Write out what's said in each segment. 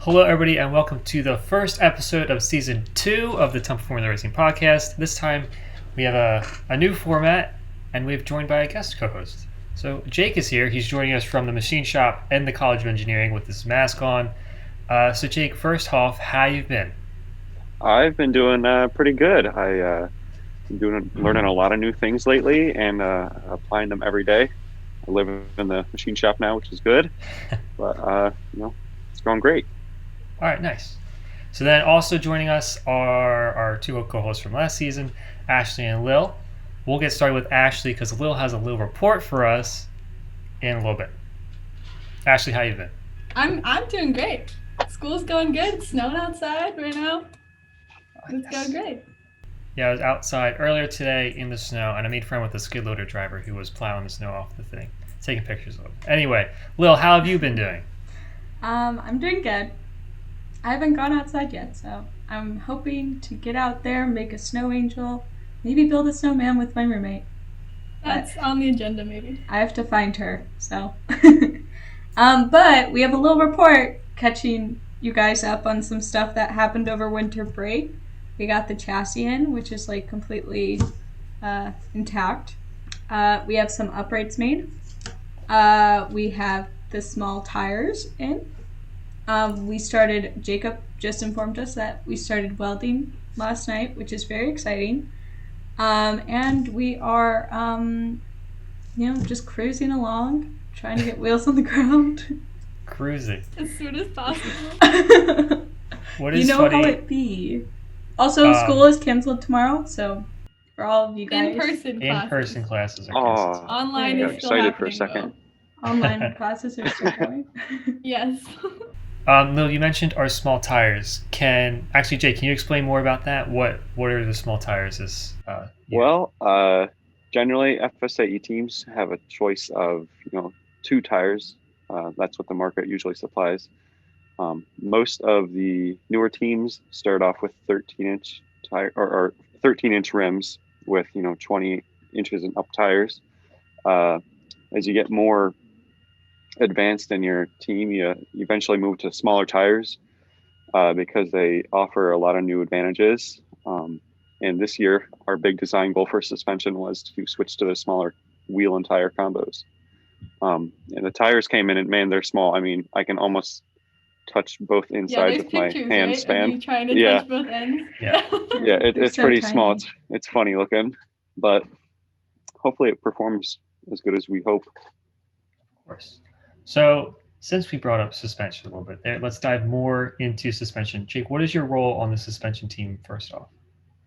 Hello, everybody, and welcome to the first episode of Season 2 of the Temple Formula Racing Podcast. This time, we have a new format, and we've joined by a guest co-host. So, Jake is here. He's joining us from the machine shop and the College of Engineering with his mask on. So, Jake, first off, how you been? I've been doing pretty good. Learning a lot of new things lately and applying them every day. I live in the machine shop now, which is good, but it's going great. All right, nice. So then also joining us are our two co-hosts from last season, Ashley and Lil. We'll get started with Ashley because Lil has a little report for us in a little bit. Ashley, how you been? I'm doing great. School's going good. It's snowing outside right now. It's going great. Yeah, I was outside earlier today in the snow, and I made friend with a skid loader driver who was plowing the snow off the thing, taking pictures of it. Anyway, Lil, how have you been doing? I'm doing good. I haven't gone outside yet, so I'm hoping to get out there, make a snow angel, maybe build a snowman with my roommate. That's on the agenda, maybe. I have to find her, so. But we have a little report catching you guys up on some stuff that happened over winter break. We got the chassis in, which is like completely intact. We have some uprights made. We have the small tires in. Jacob just informed us that we started welding last night, which is very exciting. And we are, just cruising along, trying to get wheels on the ground. Cruising. As soon as possible. What is you know funny? how it be. Also, school is canceled tomorrow, so for all of you guys. In-person classes are Oh, canceled. Online I is got still excited happening, for a second. Online classes are still going. Yes. Lil, you mentioned our small tires. Jake, can you explain more about that? What are the small tires? Well, generally FSAE teams have a choice of two tires. That's what the market usually supplies. Most of the newer teams start off with 13-inch tire or 13-inch rims with 20 inches and up tires. As you get more advanced in your team, you eventually move to smaller tires because they offer a lot of new advantages. And this year, our big design goal for suspension was to switch to the smaller wheel and tire combos. And the tires came in, and man, they're small. I mean, I can almost touch both insides with my hand right? span. Of you trying to touch both ends. Yeah. It's so pretty tiny. small. It's funny looking, but hopefully it performs as good as we hope. Of course. So, since we brought up suspension a little bit there, let's dive more into suspension. Jake, what is your role on the suspension team first off?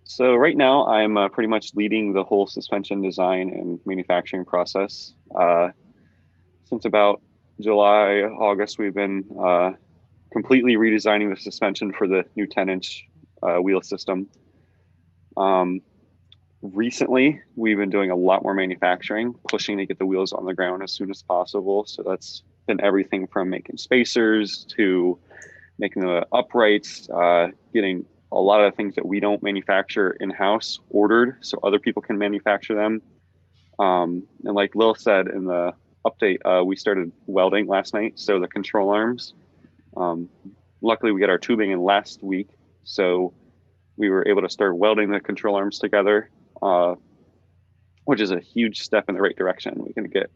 So right now I'm pretty much leading the whole suspension design and manufacturing process. Since about July, August, we've been completely redesigning the suspension for the new 10-inch wheel system. Recently, we've been doing a lot more manufacturing, pushing to get the wheels on the ground as soon as possible. So that's been everything from making spacers to making the uprights, getting a lot of the things that we don't manufacture in-house ordered so other people can manufacture them. And like Lil said in the update, we started welding last night. So the control arms, luckily we got our tubing in last week. So we were able to start welding the control arms together, which is a huge step in the right direction. We can get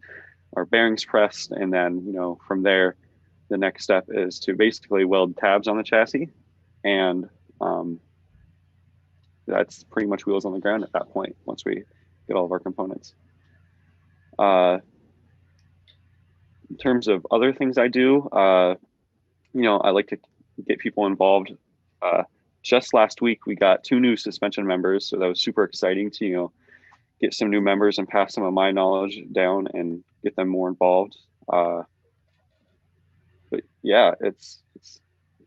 our bearings pressed. And then, from there, the next step is to basically weld tabs on the chassis. And that's pretty much wheels on the ground at that point once we get all of our components. In terms of other things I do, I like to get people involved. Just last week, we got 2 new suspension members, so that was super exciting to get some new members and pass some of my knowledge down and get them more involved. But yeah, it's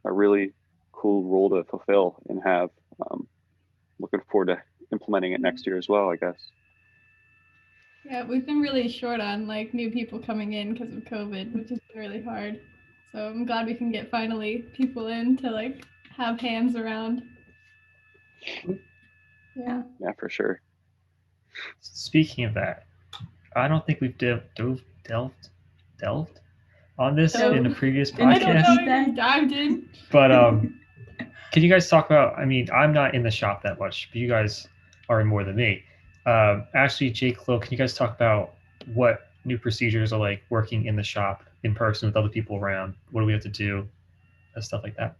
a really cool role to fulfill and have. Looking forward to implementing it next year as well, I guess. Yeah, we've been really short on new people coming in because of COVID, which has been really hard. So I'm glad we can get finally people in to have hands around. Yeah. Yeah, for sure. Speaking of that, I don't think we've delved on this So, in a previous didn't I don't know podcast. Keep that. if you dived in. But can you guys talk about? I mean, I'm not in the shop that much, but you guys are in more than me. Actually, Jake, Chloe, can you guys talk about what new procedures are like working in the shop in person with other people around? What do we have to do? Stuff like that.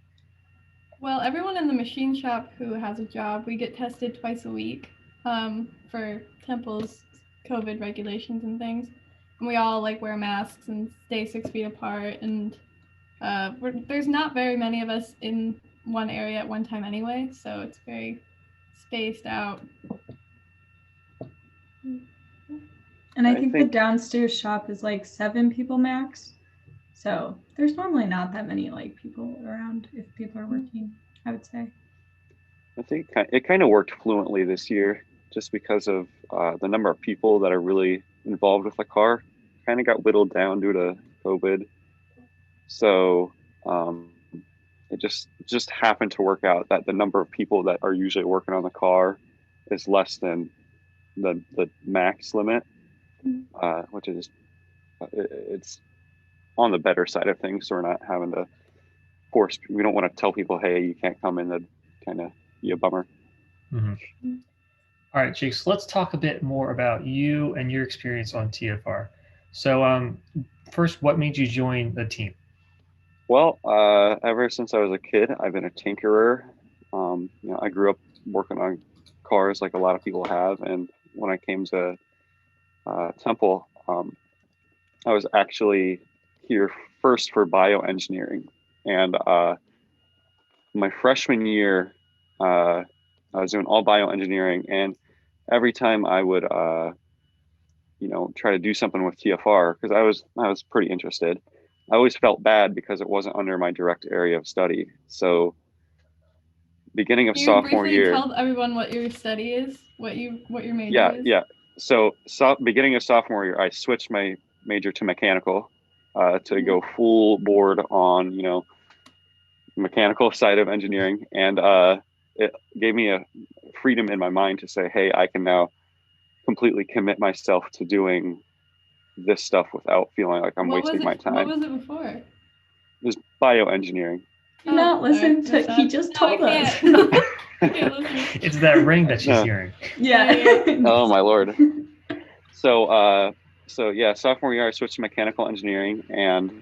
Well, everyone in the machine shop who has a job, we get tested twice a week for Temple's COVID regulations and things. And we all like wear masks and stay 6 feet apart. And there's not very many of us in one area at one time anyway, so it's very spaced out. And I think the downstairs shop is like 7 people max. So there's normally not that many like people around if people are working, I would say. I think it kind of worked fluently this year just because of the number of people that are really involved with the car kind of got whittled down due to COVID. So it just happened to work out that the number of people that are usually working on the car is less than the max limit, which is it's on the better side of things. So we're not having to force. We don't want to tell people, hey, you can't come in. That kind of be a bummer. Mm-hmm. All right, Jake, so let's talk a bit more about you and your experience on TFR. So first, what made you join the team? Well, ever since I was a kid, I've been a tinkerer. I grew up working on cars like a lot of people have. And when I came to Temple, I was actually here first for bioengineering. And my freshman year, I was doing all bioengineering. And every time I would, try to do something with TFR, because I was pretty interested, I always felt bad because it wasn't under my direct area of study. So beginning of Can you sophomore briefly year. tell everyone what your study is? What your major is? Yeah. So beginning of sophomore year, I switched my major to mechanical to go full board on, mechanical side of engineering. And it gave me a freedom in my mind to say, hey, I can now completely commit myself to doing this stuff without feeling like I'm wasting my time. What was it before? It was bioengineering. Do not listen to. He just told us. It's that ring that she's hearing. Yeah. Oh my lord. So sophomore year I switched to mechanical engineering, and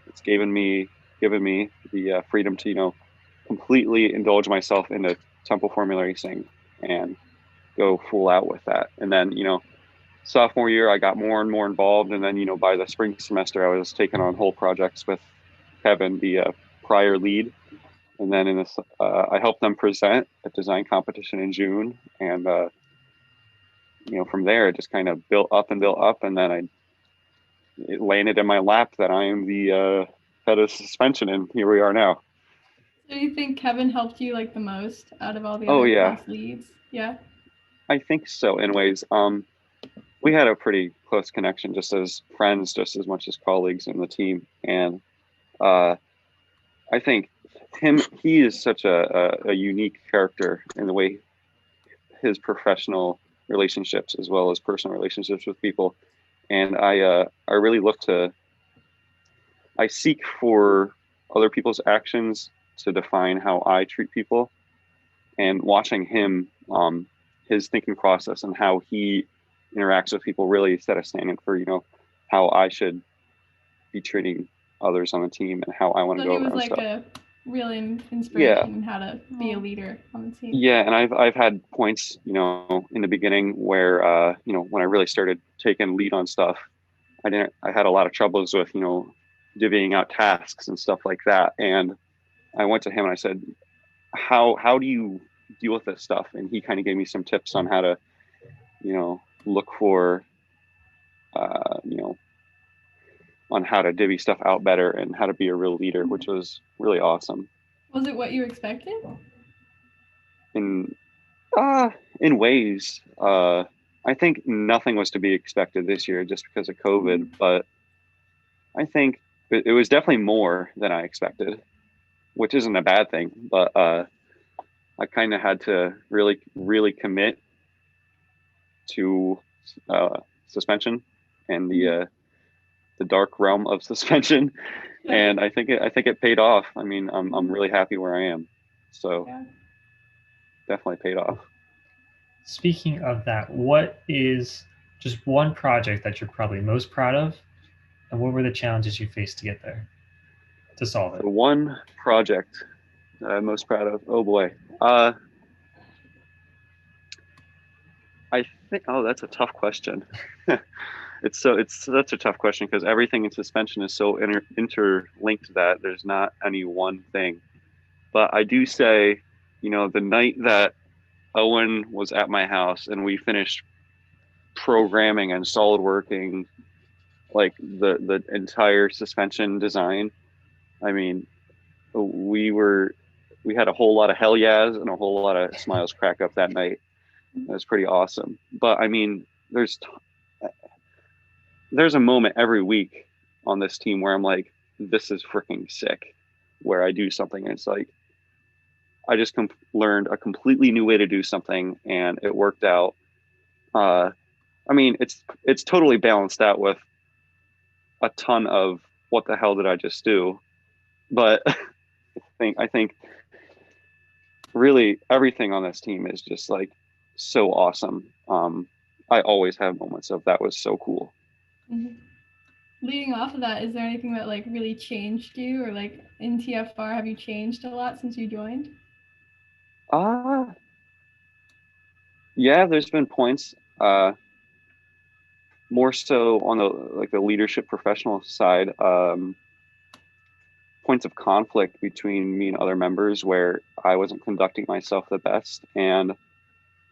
it's given me the freedom to completely indulge myself into Temple Formula Racing and go full out with that. And then sophomore year I got more and more involved, and then by the spring semester I was taking on whole projects with Kevin, the prior lead. And then in this, I helped them present a design competition in June, and from there it just kind of built up, and then it landed in my lap that I am the head of suspension, and here we are now. So you think Kevin helped you like the most out of all the other class leads? Yeah. I think so. In ways, we had a pretty close connection, just as friends, just as much as colleagues in the team, and I think he is such a unique character in the way his professional relationships as well as personal relationships with people. And I really I seek for other people's actions to define how I treat people, and watching him, his thinking process and how he interacts with people really set a standard for, how I should be treating others on the team and how I want to go around stuff. So he was like a real inspiration in how to be a leader on the team. Yeah, and I've had points, in the beginning where, when I really started taking lead on stuff, I had a lot of troubles with, divvying out tasks and stuff like that. And I went to him and I said, how do you deal with this stuff? And he kind of gave me some tips on how to, look for, on how to divvy stuff out better and how to be a real leader, which was really awesome. Was it what you expected? In ways, I think nothing was to be expected this year just because of COVID, but I think it was definitely more than I expected, which isn't a bad thing, but I kind of had to really, really commit to suspension and the the dark realm of suspension, and I think it paid off. I mean, I'm really happy where I am, so definitely paid off. Speaking of that, what is just one project that you're probably most proud of, and what were the challenges you faced to get there, to solve it? The one project that I'm most proud of. Oh boy. I think. Oh, that's a tough question. It's such a tough question because everything in suspension is so interlinked that there's not any one thing. But I do say, the night that Owen was at my house and we finished programming and solid working like the entire suspension design. I mean, we had a whole lot of hell yeahs and a whole lot of smiles crack up that night. It was pretty awesome. But I mean, there's a moment every week on this team where I'm like, this is freaking sick, where I do something and it's like, I just learned a completely new way to do something and it worked out. I mean, it's totally balanced out with a ton of what the hell did I just do? But I think really everything on this team is just like so awesome. I always have moments of that was so cool. Mm-hmm. Leading off of that, is there anything that like really changed you, or like in TFR, have you changed a lot since you joined? Yeah, there's been points, more so on the leadership professional side, points of conflict between me and other members where I wasn't conducting myself the best. And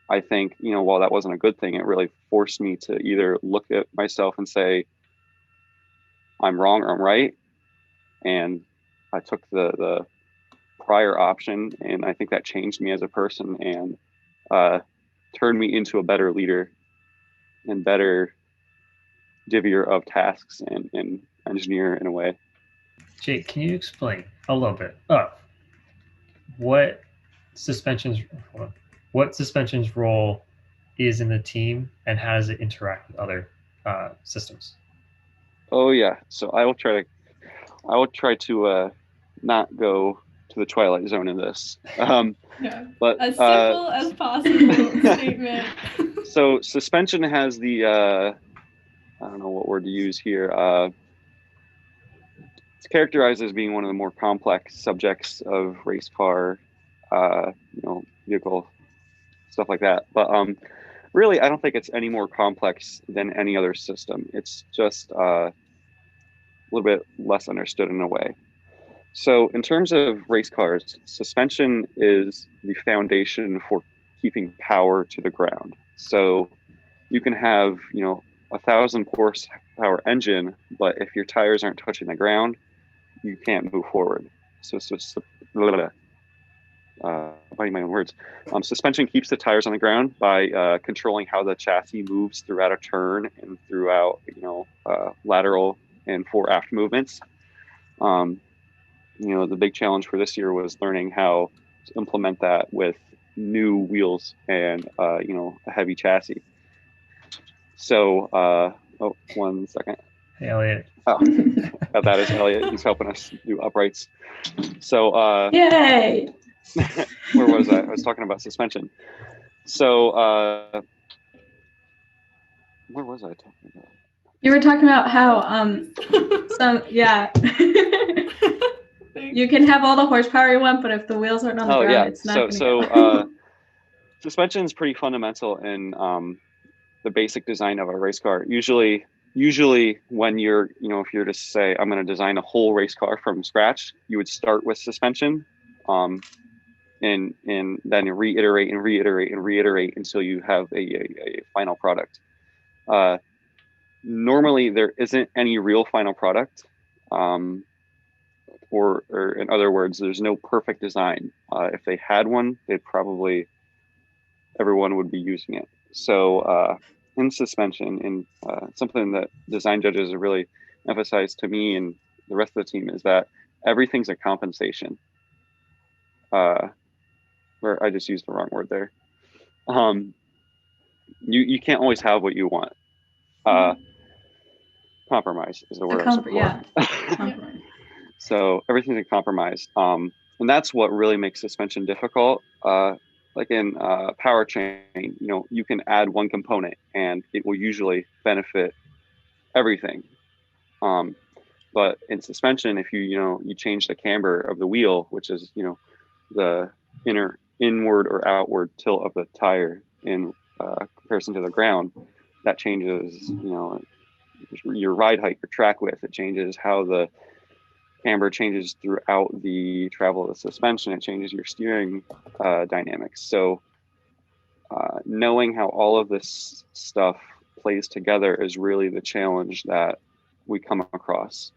I think, while that wasn't a good thing, it really forced me to either look at myself and say, I'm wrong or I'm right. And I took the prior option, and I think that changed me as a person and turned me into a better leader and better divvier of tasks and engineer in a way. Jake, can you explain a little bit of what suspension's role is in the team and how does it interact with other systems? Oh yeah, so I will try to not go to the twilight zone in this. But as simple as possible statement. So suspension has the I don't know what word to use here. It's characterized as being one of the more complex subjects of race car, vehicle, stuff like that. But really, I don't think it's any more complex than any other system. It's just a little bit less understood in a way. So in terms of race cars, suspension is the foundation for keeping power to the ground. So you can have, 1,000 horsepower engine, but if your tires aren't touching the ground, you can't move forward. Biting my own words. Suspension keeps the tires on the ground by controlling how the chassis moves throughout a turn and throughout, lateral and fore aft movements. The big challenge for this year was learning how to implement that with new wheels and, a heavy chassis. So, one second. Hey, Elliot. Oh, that is Elliot. He's helping us do uprights. So, yay! Where was I? I was talking about suspension. So, where was I talking about? You were talking about how you can have all the horsepower you want, but if the wheels aren't on the ground, it's not going to go. Suspension is pretty fundamental in the basic design of a race car. Usually when you're, if you're to say, I'm going to design a whole race car from scratch, you would start with suspension, and then reiterate until you have a final product. Normally there isn't any real final product, or in other words, there's no perfect design. If they had one, everyone would be using it. So in suspension, and something that design judges have really emphasized to me and the rest of the team is that everything's a compensation. Where I just used the wrong word there. You can't always have what you want. compromise is the word I was looking Yeah. for. Compromise. So everything's a compromise. And that's what really makes suspension difficult. Like in powertrain, you can add one component and it will usually benefit everything. But in suspension, if you change the camber of the wheel, which is the inward or outward tilt of the tire in comparison to the ground, that changes your ride height, your track width. It changes how the camber changes throughout the travel of the suspension. It changes your steering dynamics. So knowing how all of this stuff plays together is really the challenge that we come across.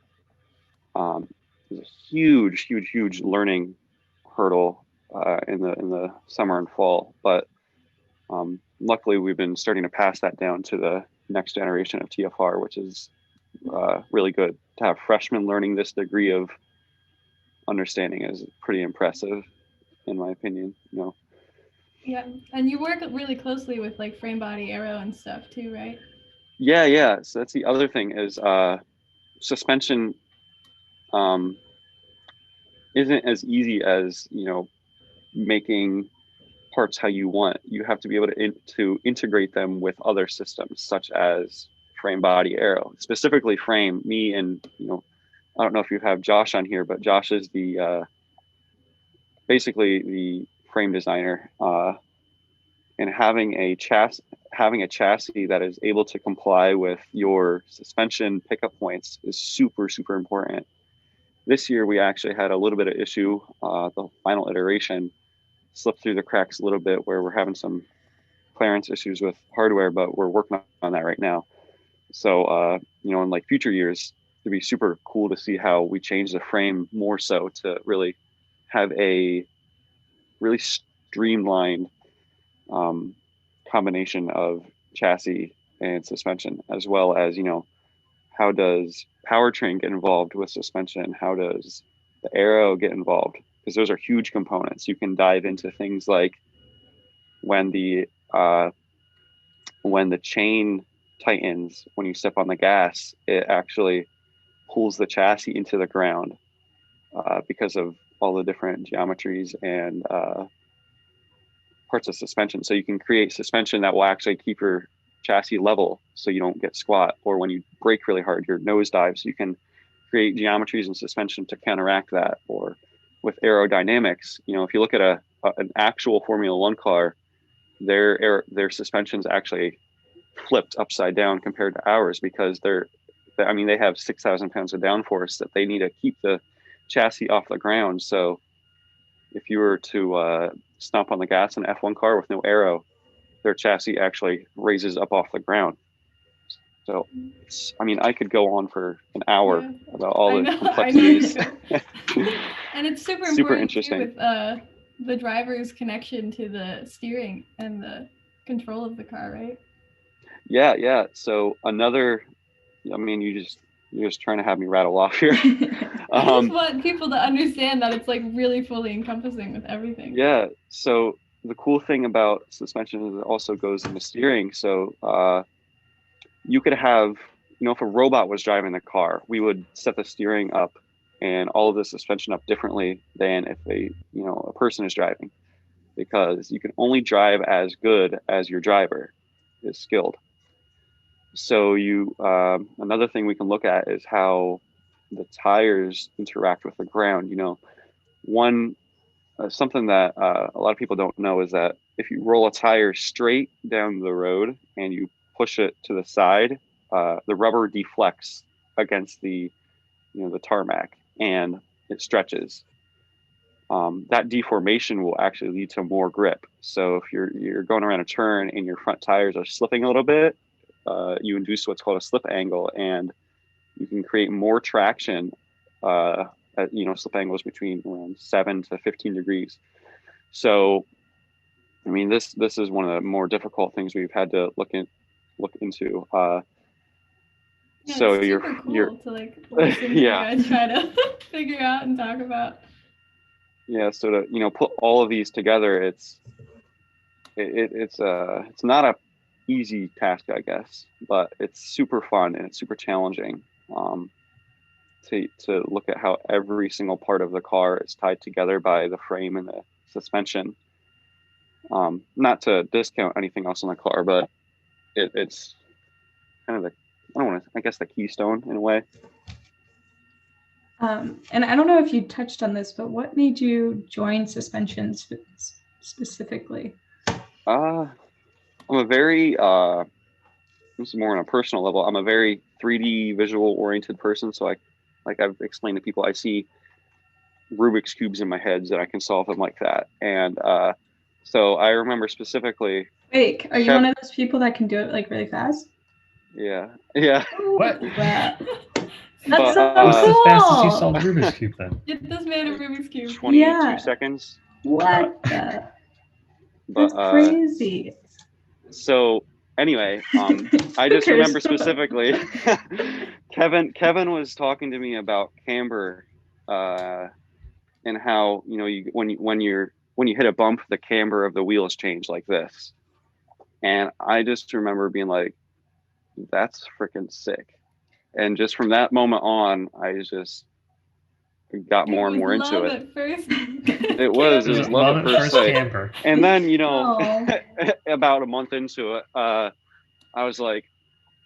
It's a huge learning hurdle in the summer and fall, but luckily we've been starting to pass that down to the next generation of TFR, which is really good. To have freshmen learning this degree of understanding is pretty impressive, in my opinion. Yeah, and you work really closely with like frame body aero and stuff too, right? Yeah. So that's the other thing is suspension isn't as easy as making parts how you want. You have to be able to integrate them with other systems such as frame body aero, specifically frame. Me and I don't know if you have Josh on here, but Josh is the basically the frame designer, and having a chassis that is able to comply with your suspension pickup points is super important. This year we actually had a little bit of issue. The final iteration slipped through the cracks a little bit where we're having some clearance issues with hardware, but we're working on that right now. So in like future years, it'd be super cool to see how we change the frame more so to really have a really streamlined combination of chassis and suspension, as well as how does powertrain get involved with suspension? How does the aero get involved? Because those are huge components. You can dive into things like when the chain tightens when you step on the gas, it actually pulls the chassis into the ground because of all the different geometries and parts of suspension. So you can create suspension that will actually keep your chassis level so you don't get squat, or when you brake really hard, your nose dives. You can create geometries and suspension to counteract that. Or with aerodynamics, if you look at an actual Formula One car, their suspension's actually flipped upside down compared to ours because they have 6,000 pounds of downforce that they need to keep the chassis off the ground. So if you were to stomp on the gas in an F1 car with no aero, their chassis actually raises up off the ground. So, I could go on for an hour about all the complexities. And it's super interesting too, with the driver's connection to the steering and the control of the car, right? Yeah. So you're just trying to have me rattle off here. I just want people to understand that it's like really fully encompassing with everything. Yeah. So the cool thing about suspension is it also goes into steering. So you could have, if a robot was driving the car, we would set the steering up and all of the suspension up differently than if a person is driving, because you can only drive as good as your driver is skilled. So another thing we can look at is how the tires interact with the ground. Something that a lot of people don't know is that if you roll a tire straight down the road and you push it to the side, the rubber deflects against the tarmac and it stretches. That deformation will actually lead to more grip. So if you're going around a turn and your front tires are slipping a little bit, you induce what's called a slip angle, and you can create more traction at slip angles between around 7 to 15 degrees. So this is one of the more difficult things we've had to look into. So it's super cool to like listen to you guys try to figure out and talk about. Yeah, so to put all of these together, it's not a easy task, I guess, but it's super fun and it's super challenging to look at how every single part of the car is tied together by the frame and the suspension. Not to discount anything else in the car, but it's kind of I guess the keystone in a way. And I don't know if you touched on this, but what made you join suspensions specifically? I'm a very, this is more on a personal level. I'm a very 3D visual oriented person. So like I've explained to people, I see Rubik's cubes in my head that I can solve them like that. And so I remember specifically. Wait, are you one of those people that can do it like really fast? Yeah. What? That's But, so What's cool. the fastest you solved Rubik's Cube then? Get this man a Rubik's Cube. 22 seconds. What the? That's crazy. So anyway, I just remember specifically Kevin was talking to me about camber and how, you know, when you hit a bump, the camber of the wheels change like this. And I just remember being like, that's freaking sick. And just from that moment on, I just got more and more into it. It was love at first sight. Camber. And then, you know, about a month into it, I was like,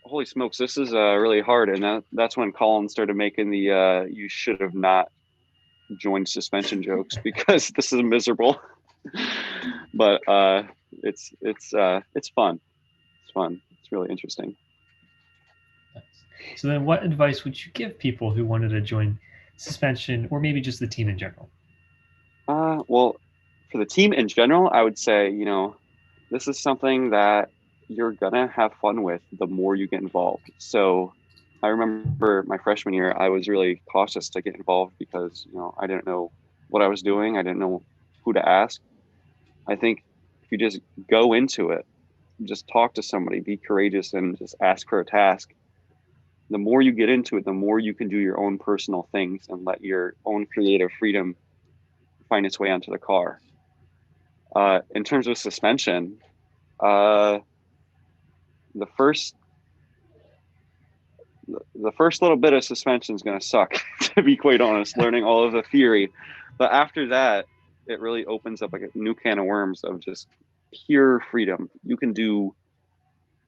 holy smokes, this is really hard. And that's when Colin started making the you should have not joined suspension jokes because this is miserable. But it's fun. It's fun. It's really interesting. So then what advice would you give people who wanted to join suspension or maybe just the team in general? Well, for the team in general, I would say, you know, this is something that you're gonna have fun with the more you get involved. So I remember my freshman year, I was really cautious to get involved because, you know, I didn't know what I was doing. I didn't know who to ask. I think if you just go into it, just talk to somebody, be courageous, and just ask for a task. The more you get into it, the more you can do your own personal things and let your own creative freedom find its way onto the car. In terms of suspension, the first little bit of suspension is going to suck, to be quite honest, learning all of the theory. But after that, it really opens up like a new can of worms of just pure freedom. You can do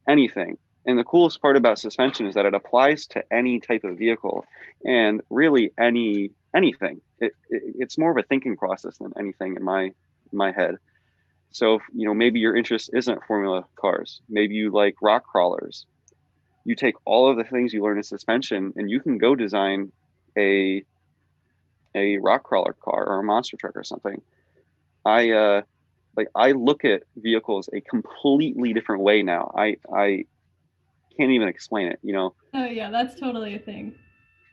anything. And the coolest part about suspension is that it applies to any type of vehicle and really anything. It's more of a thinking process than anything in my head. So, you know, maybe your interest isn't formula cars. Maybe you like rock crawlers. You take all of the things you learn in suspension and you can go design a rock crawler car or a monster truck or something. I look at vehicles a completely different way now. I can't even explain it, you know. Oh yeah, that's totally a thing.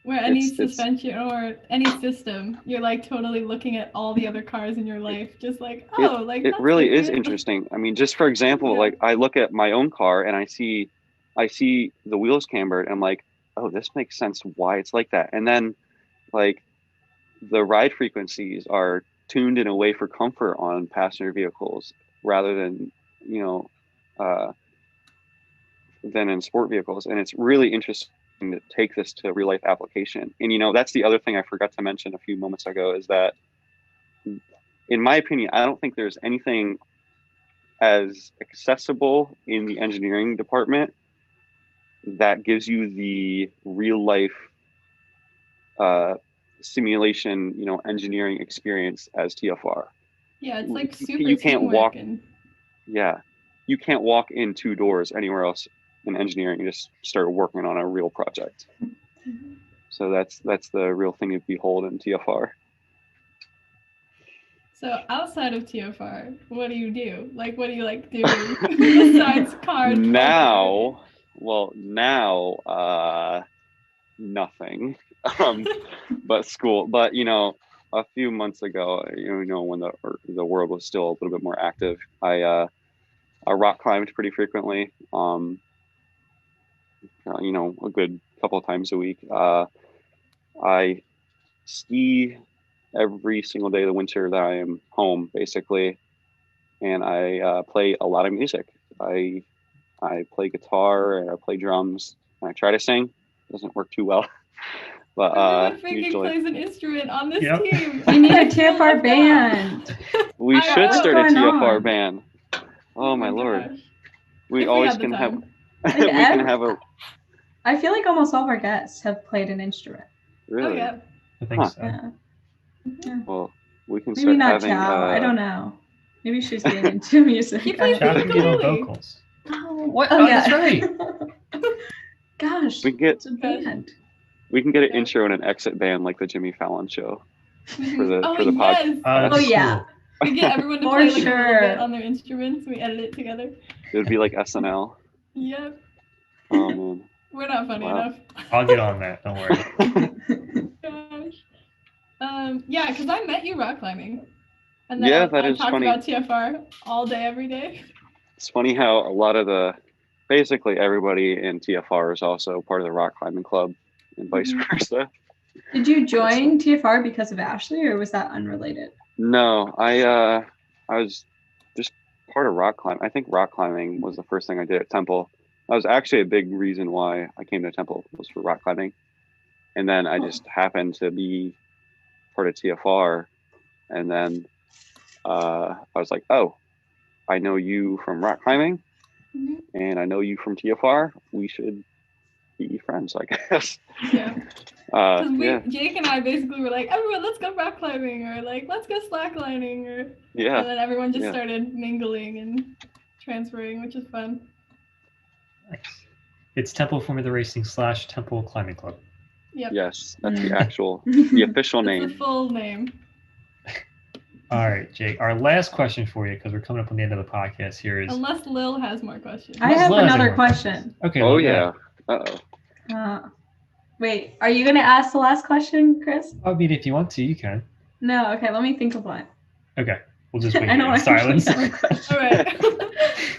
Where any suspension or any system, you're like totally looking at all the other cars in your life, just like, oh, like it really is interesting. I mean, just for example, yeah. Like I look at my own car and I see the wheels cambered and I'm like, oh, this makes sense why it's like that. And then like the ride frequencies are tuned in a way for comfort on passenger vehicles rather than, you know, than in sport vehicles. And it's really interesting to take this to real life application. And, you know, that's the other thing I forgot to mention a few moments ago is that, in my opinion, I don't think there's anything as accessible in the engineering department that gives you the real life simulation, you know, engineering experience as TFR. Yeah, it's like super you can't walk. And... Yeah, you can't walk in two doors anywhere else in engineering and just start working on a real project. Mm-hmm. So that's the real thing to behold in TFR. So outside of TFR, what do you do? Like, what do you like doing besides car? Now, nothing. But school. But, you know, a few months ago, you know, when the world was still a little bit more active, I rock climbed pretty frequently. You know, a good couple of times a week. I ski every single day of the winter that I am home, basically, and I play a lot of music. I I play guitar and I play drums and I try to sing. Doesn't work too well, but Everyone freaking usually plays an instrument on this Yep. team. We need a I feel TFR left out. band. we I should know. start a What's going TFR on? band. Oh my lord, gosh. we If always had the can have. time. Like We can have a I feel like almost all of our guests have played an instrument. really. Oh yeah. I think Huh. so. Yeah. Yeah. Well, we can Maybe start not having. Chow. I don't know. Maybe she's getting into music. He plays Chow can get on ukulele. vocals. Oh, What? Oh, Oh, yeah. that's right. Gosh, We can get it's a band. we can get an Yeah. intro and an exit band like the Jimmy Fallon show for the Oh for the yes. That'd Oh, be yeah. cool. We get everyone to For play like a sure. little bit on their instruments. We edit it together. It would be like SNL. Yep. Oh man. We're not funny Wow. enough. I'll get on that. Don't worry. Gosh. Yeah, because I met you rock climbing. And then Yeah, that I is talked funny. about TFR all day, every day. It's funny how a lot of basically everybody in TFR is also part of the rock climbing club and vice Mhm. versa. Did you join TFR because of Ashley, or was that unrelated? No, I was just part of rock climbing. I think rock climbing was the first thing I did at Temple. That was actually a big reason why I came to Temple was for rock climbing. And then I just happened to be part of TFR. And then I was like, oh, I know you from rock climbing Mhm. and I know you from TFR. We should be friends, I guess. Yeah. Because Yeah. Jake and I basically were like, everyone, let's go rock climbing, or like, let's go slacklining, or Yeah. and then everyone just Yeah. started mingling and transferring, which is fun. Nice. It's Temple Formula Racing / Temple Climbing Club. Yep. Yes, that's the Mm. actual, the official That's name. the full name. All right, Jake. Our last question for you, because we're coming up on the end of the podcast here, is Unless Lil has more questions. I have Lil has another more questions. question. Okay. Oh well, yeah. Uh-oh. Wait, are you going to ask the last question, Chris? I mean, if you want to, you can. No, okay, let me think of one. Okay. We'll just wait I don't here in actually silence. have a question. All right.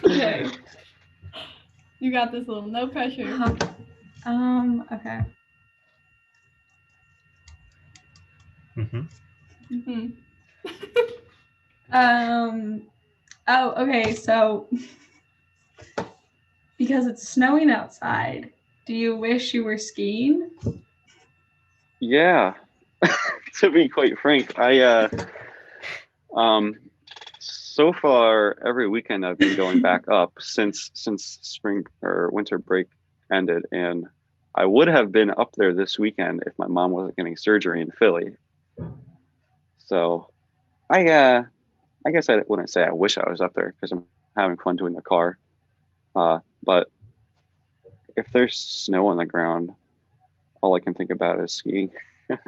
Okay. You got this, Lil. No pressure. Okay. Mm-hmm. Oh, okay, so because it's snowing outside, do you wish you were skiing? Yeah. To be quite frank, I so far every weekend I've been going back up since spring or winter break ended, and I would have been up there this weekend if my mom wasn't getting surgery in Philly. So I guess I wouldn't say I wish I was up there because I'm having fun doing the car. But if there's snow on the ground, all I can think about is skiing. Where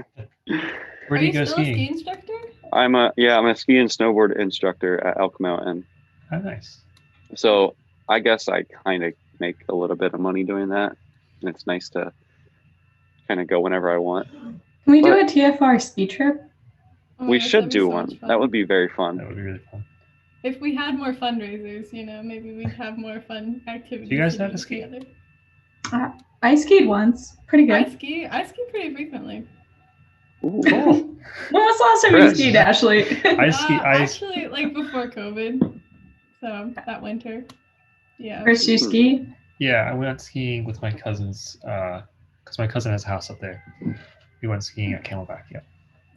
Are do you you go still a ski skiing? instructor? I'm a ski and snowboard instructor at Elk Mountain. Oh, nice. So I guess I kind of make a little bit of money doing that, and it's nice to kind of go whenever I want. Can we do But- a TFR ski trip? Oh my We gosh, should that'd be do so one. much fun. That would be very fun. That would be really fun. If we had more fundraisers, maybe we'd have more fun activities. Do you guys to know how do to ski? together. I skied once. Pretty I good. ski pretty frequently. Ooh. Cool. When was the last time you Chris. skied, Ashley? Actually, like before COVID, so that winter. Yeah. Chris, you ski? Yeah, I went skiing with my cousins because my cousin has a house up there. We went skiing at Camelback. Yeah.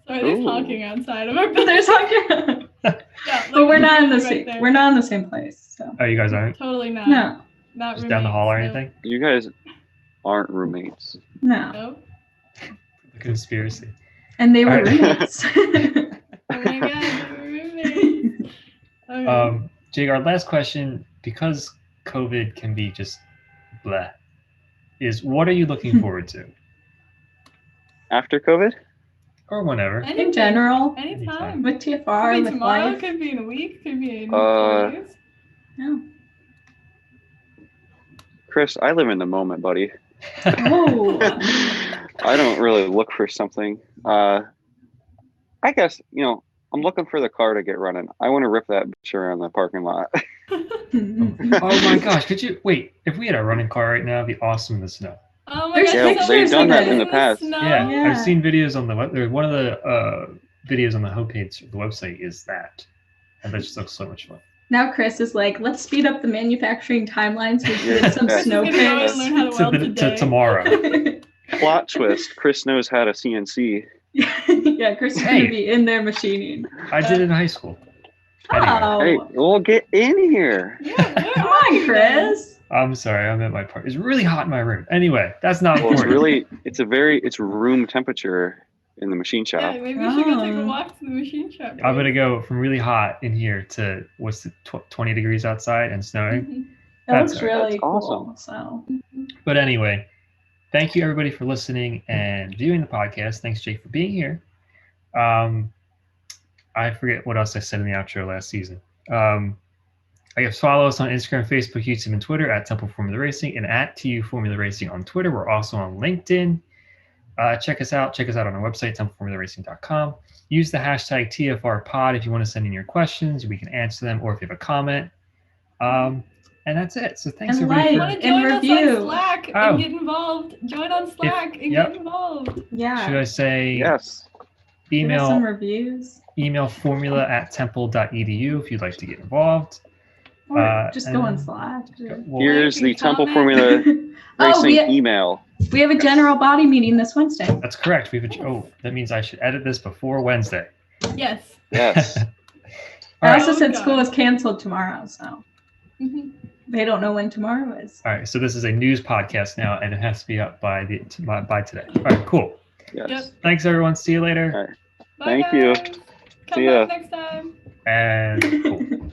Sorry, there's Ooh. honking outside of our But there's building. like, Yeah, but we're not in the right same. there. We're not in the same place. So Oh, you guys aren't Totally not. no, Not just down the hall or roommates, anything? You guys aren't roommates. no, Nope. The conspiracy. and they were All right. roommates. Oh my god, we're roommates. Okay. Jake, our last question, because COVID can be just bleh, is what are you looking forward to? After COVID? Or whenever. Anything. In general, Anytime. with TFR, Could be with tomorrow, life. could be in a week, could be in 4 Uh, days. No. Chris, I live in the moment, buddy. Oh. I don't really look for something. I guess, I'm looking for the car to get running. I want to rip that bitch around the parking lot. Oh my gosh, could you wait? If we had a running car right now, it'd be awesome in the snow. Oh my There's god, pictures they've done that in the of past. Snow? Yeah, Yeah. I've seen videos on the web. One of the videos on the homepage of the website is that, and that just looks so much fun. Now Chris is like, let's speed up the manufacturing timeline so we can get some Yeah. snow Chris is gonna go picks. and learn how to weld to today. tomorrow. Plot twist: Chris knows how to CNC. Yeah, Chris is Hey. gonna be in there machining. I did it in high school. Anyway. Oh, Hey, we'll get in here. Yeah, where come are on, you then? Chris. I'm sorry, I'm at my party. It's really hot in my room. Anyway, that's not Well, important. it's room temperature in the machine shop. Yeah, maybe we should go take a Oh. walk to the machine shop. I'm gonna go from really hot in here to what's the 20 degrees outside and snowing. Mhm. That That's looks all right. really That's cool. awesome. So But anyway, thank you everybody for listening and viewing the podcast. Thanks, Jake, for being here. I forget what else I said in the outro last season. I guess follow us on Instagram, Facebook, YouTube, and Twitter at Temple Formula Racing and at TU Formula Racing on Twitter. We're also on LinkedIn. Check us out. Check us out on our website, templeformularacing.com. Use the hashtag TFRPod if you want to send in your questions. We can answer them, or if you have a comment. And that's it. So thanks And everybody. like, Want to And join us review. on Slack Oh. and get involved? Join on Slack and yep. get involved. yeah, Should I say Yes. give us some email reviews formula@temple.edu if you'd like to get involved. or just go on and- Slack. Well, Here's Like the and Temple comment. Formula Oh, Racing email. we have a general body meeting this Wednesday. that's correct. That means I should edit this before Wednesday. Yes. Yes. All I right. also Oh, said God. school is canceled tomorrow, so Mhm. they don't know when tomorrow is. All right. So this is a news podcast now, and it has to be up by today. All right. Cool. Yes. Yep. Thanks, everyone. See you later. All right. Bye, Thank you. guys. Come See ya. back next time. And cool.